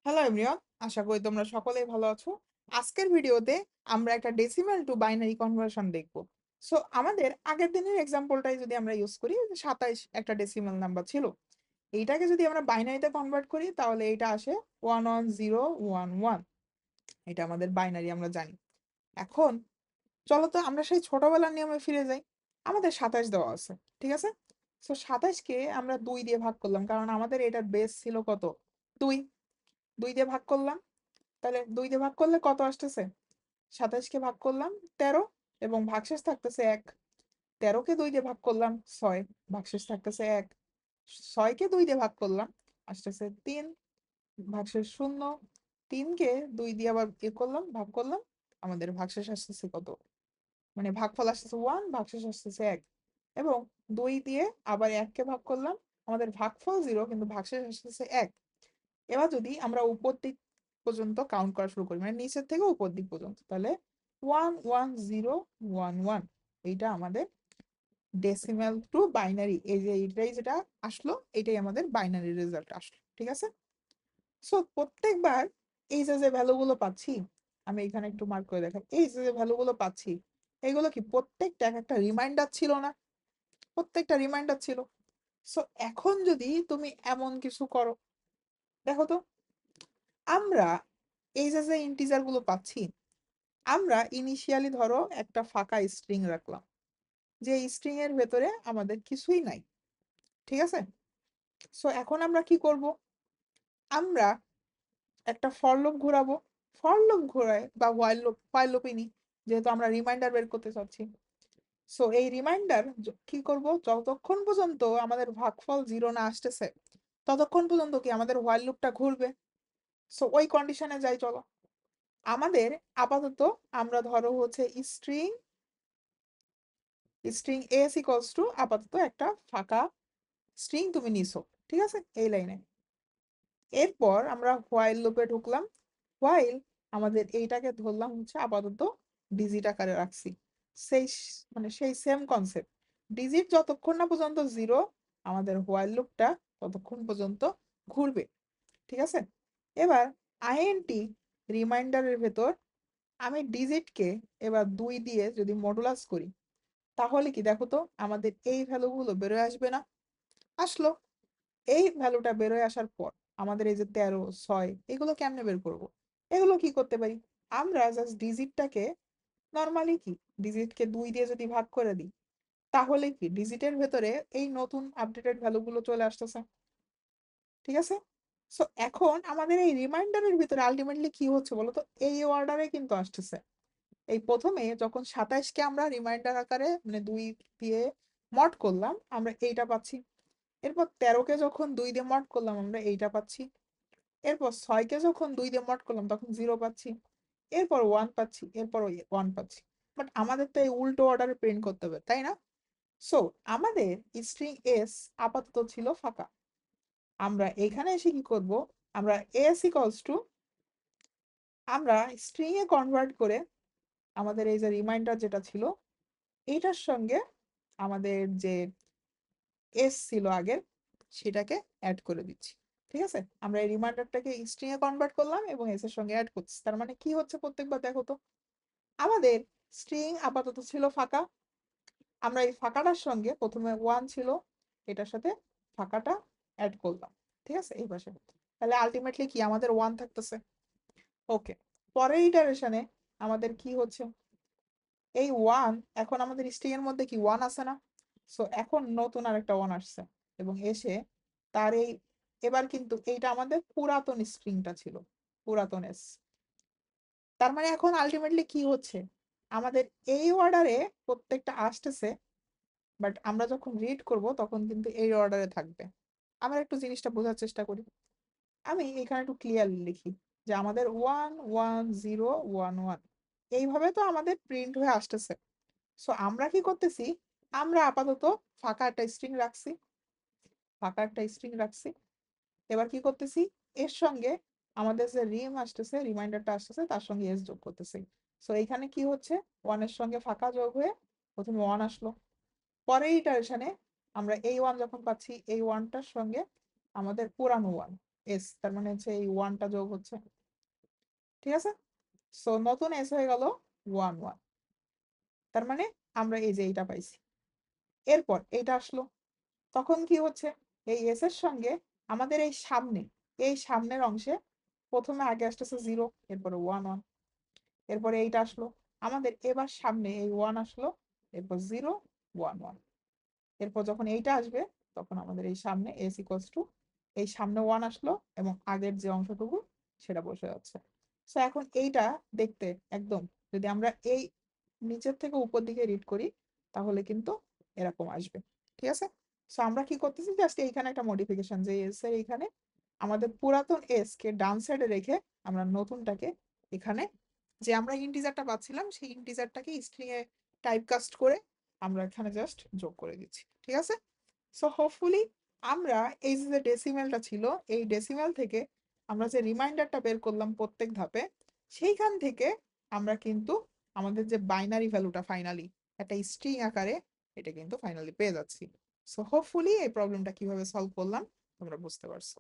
Hello everyone, আশা করি তোমরা সকলেই ভালো আছো। আজকের ভিডিওতে আমরা একটা ডেসিমাল টু বাইনারি কনভার্সন দেখব। সো আমাদের আগের দিনের এক্সাম্পলটাই যদি আমরা ইউজ করি, 27 একটা ডেসিমাল নাম্বার ছিল। এইটাকে যদি আমরা বাইনারিতে কনভার্ট করি তাহলে এটা আসে 11011। এটা আমাদের বাইনারি আমরা জানি। এখন চলো তো আমরা সেই ছোটবেলার নিয়মে ফিরে যাই। আমাদের 27 দেওয়া আছে, ঠিক আছে? সো 27কে আমরা 2 দিয়ে ভাগ করলাম, কারণ আমাদের এটার বেস ছিল কত? 2। 2 দিয়ে ভাগ করলাম, তাহলে 2 দিয়ে ভাগ করলে কত আসতেছে? 27কে ভাগ করলাম 13 এবং ভাগশেষ থাকতেছে 1। 13কে 2 দিয়ে ভাগ করলাম 6, ভাগশেষ থাকতেছে 1। 6কে 2 দিয়ে ভাগ করলাম, আসতেছে 3, ভাগশেষ 0। 3কে 2 দিয়ে আবার করলাম, ভাগ করলাম, আমাদের ভাগশেষ আসতেছে কত? মানে ভাগফল আসতেছে 1, ভাগশেষ আসতেছে 1। এবং 2 দিয়ে আবার 1কে ভাগ করলাম, আমাদের ভাগফল 0 কিন্তু ভাগশেষ আসতেছে 1। এবার যদি আমরা উপর দিক পর্যন্ত কাউন্ট করা শুরু করি, মানে নিচের থেকে উপর দিক পর্যন্ত, তাহলে 11011, এইটা আমাদের ডেসিমাল টু বাইনারি, এই যে এইটাই যেটা আসলো, এটাই আমাদের বাইনারি রেজাল্ট আসলো, ঠিক আছে? সো প্রত্যেকবার এই যে যে ভ্যালুগুলো পাচ্ছি, আমি এখানে একটু মার্ক করে দেখাই, এই যে যে ভ্যালুগুলো পাচ্ছি, এইগুলো কি প্রত্যেকটা এক একটা রিমাইন্ডার ছিল না? প্রত্যেকটা রিমাইন্ডার ছিল। সো এখন যদি তুমি এমন কিছু করো, দেখো তো, আমরা এই যে যে ইন্টিজার গুলো পাচ্ছি, আমরা ইনিশিয়ালি ধরো একটা ফাঁকা স্ট্রিং রাখলাম, যে স্ট্রিং এর ভেতরে আমাদের কিছুই নাই, ঠিক আছে? সো এখন আমরা কি করব? আমরা একটা ফর লুপ ঘোরাবো। ফর লুপ ঘোরায় বা হোয়াইল লুপই নি, যেহেতু আমরা রিমাইন্ডার বের করতে চাচ্ছি। সো এই রিমাইন্ডার কি করব, যতক্ষণ পর্যন্ত আমাদের ভাগফল 0 না আসতেছে ততক্ষণ পর্যন্ত কি আমাদের হোয়াইল লুপটা ঘুরবে। সো ওই কন্ডিশনে যাই, চলো। আমাদের আপাতত আমরা ধরো হচ্ছে string string S equals to, আপাতত একটা ফাঁকা স্ট্রিং তুমি নিছো, ঠিক আছে, এই লাইনে। এরপর আমরা হোয়াইল লুপে ঢুকলাম। হোয়াইল আমাদের এইটাকে ধরলাম হচ্ছে আপাতত ডিজিট আকারে রাখছি। সেই মানে সেই সেম কনসেপ্ট, ডিজিট যতক্ষণ না পর্যন্ত 0 আমাদের হোয়াইল লুপটা ততক্ষণ পর্যন্ত ঘুরবে, ঠিক আছে? এবার আইএনটি রিমাইন্ডারের ভেতর আমি ডিজিটকে এবার 2 দিয়ে যদি মডুলাস করি, তাহলে কি দেখো তো, আমাদের এই ভ্যালুগুলো বেরোয় আসবে না? আসলো। এই ভ্যালুটা বেরোয় আসার পর আমাদের এই যে 13, 6, এগুলো কেমনে বের করব? এগুলো কি করতে পারি, আমরা জাস্ট ডিজিটটাকে নর্মালি কি, ডিজিটকে 2 দিয়ে যদি ভাগ করে দিই, তাহলে কি ডিজিটের ভেতরে এই নতুন আপডেটেড ভ্যালুগুলো চলে আসতেছে, ঠিক আছে? সো এখন আমাদের এই রিমাইন্ডারের ভিতরে আলটিমেটলি কি হচ্ছে বলতো, এই অর্ডারে কিন্তু আসতেছে। এই প্রথমে যখন 27কে আমরা রিমাইন্ডার আকারে মানে 2 দিয়ে মড করলাম, আমরা এইটা পাচ্ছি। এরপর 13কে যখন 2 দিয়ে মড করলাম, আমরা এইটা পাচ্ছি। এরপর 6কে যখন 2 দিয়ে মড করলাম, তখন 0 পাচ্ছি। এরপর 1 পাচ্ছি, এরপর 1 পাচ্ছি। বাট আমাদের তো এই উল্টো অর্ডারে প্রিন্ট করতে হবে, তাই না? সো আমাদের স্ট্রিং এস আপাতত ছিল ফাঁকা। আমরা এখানে এসে কি করব, আমরা এস ইকলস টু, আমরা স্ট্রিং এ কনভার্ট করে আমাদের এই যে রিমাইন্ডার যেটা ছিল, এইটার সঙ্গে আমাদের যে এস ছিল আগের, সেটাকে অ্যাড করে দিচ্ছি, ঠিক আছে? আমরা এই রিমাইন্ডারটাকে স্ট্রিং এ কনভার্ট করলাম এবং এস এর সঙ্গে অ্যাড করছি। তার মানে কি হচ্ছে, প্রত্যেকবার দেখো তো, আমাদের স্ট্রিং আপাতত ছিল ফাঁকা, আমরা এই ফাঁকাটার সঙ্গে প্রথমে 1 ছিল, এটার সাথে ফাঁকাটা অ্যাড করলাম, ঠিক আছে, এই পাশে। তাহলে আলটিমেটলি কি আমাদের 1 থাকতেছে। ওকে, পরের ইটারেশনে আমাদের কি হচ্ছে, এই 1, এখন আমাদের স্ট্রিং এর মধ্যে কি 1 আছে না? সো এখন নতুন আরেকটা 1 আসছে এবং এসে তার এই, এবার কিন্তু এইটা আমাদের পুরাতন স্ট্রিংটা ছিল, পুরাতন এস। তার মানে এখন আলটিমেটলি কি হচ্ছে, আমাদের এই অর্ডারে প্রত্যেকটা আসতেছে, বাট আমরা যখন রিড করব তখন কিন্তু এই অর্ডারে থাকবে। আমরা একটু জিনিসটা বোঝার চেষ্টা করি। আমি এখানে একটু ক্লিয়ারলি লিখি যে আমাদের 11011, এইভাবে তো আমাদের প্রিন্ট হয়ে আসতেছে। সো আমরা কি করতেছি, আমরা আপাতত ফাঁকা একটা স্ট্রিং রাখছি, ফাঁকা একটা স্ট্রিং রাখছি। এবার কি করতেছি, এর সঙ্গে আমাদের যে রিম আসতেছে, রিমাইন্ডারটা আসতেছে, তার সঙ্গে এস যোগ করতেছি। সো এখানে কি হচ্ছে, 1 এর সঙ্গে ফাঁকা যোগ হয়ে প্রথমে 1 আসলো। পরের ইটারেশনে আমরা এই 1 যখন পাচ্ছি, এই 1টার সঙ্গে আমাদের পুরানো 1, এস, তার মানে হচ্ছে এই ওয়ানটা যোগ হচ্ছে, ঠিক আছে। সো নতুন এস হয়ে গেল 1 1, তার মানে আমরা এই যে এইটা পাইছি। এরপর এইটা আসলো, তখন কি হচ্ছে, এই এস এর সঙ্গে আমাদের এই সামনের অংশে প্রথমে আগে আসতেছে 0, এরপরে 1 1, এরপরে এইটা আসলো, আমাদের এবার সামনে এই 1 আসলো, এরপর 0 1 1, এরপর যখন এইটা আসবে তখন আমাদের এই সামনে এস ইকুয়ালস টু এই সামনে 1 আসলো এবং আগের যে অংশটুকু সেটা বসে যাচ্ছে। সো এখন এইটা দেখতে একদম, যদি আমরা এই নিচের থেকে উপর দিকে রিড করি তাহলে কিন্তু এরকম আসবে, ঠিক আছে। সো আমরা কি করতেছি, জাস্ট এইখানে একটা মডিফিকেশন, যে এস এর এইখানে আমাদের পুরাতন এস কে ডান সাইডে রেখে আমরা নতুনটাকে এখানে, যে আমরা ইন্টিজারটা পাচ্ছিলাম সেই ইন্টিজারটাকে স্ট্রিং এ টাইপকাস্ট করে আমরা এখানে জাস্ট যোগ করে দিচ্ছি, ঠিক আছে। সো হোপফুলি আমরা এই যে ডেসিমেলটা ছিল, এই ডেসিমেল থেকে আমরা যে রিমাইন্ডারটা বের করলাম প্রত্যেক ধাপে, সেইখান থেকে আমরা কিন্তু আমাদের যে বাইনারি ভ্যালুটা ফাইনালি একটা স্ট্রিং আকারে এটা কিন্তু ফাইনালি পেয়ে যাচ্ছি। সো হোপফুলি এই প্রবলেমটা কিভাবে সলভ করলাম তোমরা বুঝতে পারছো।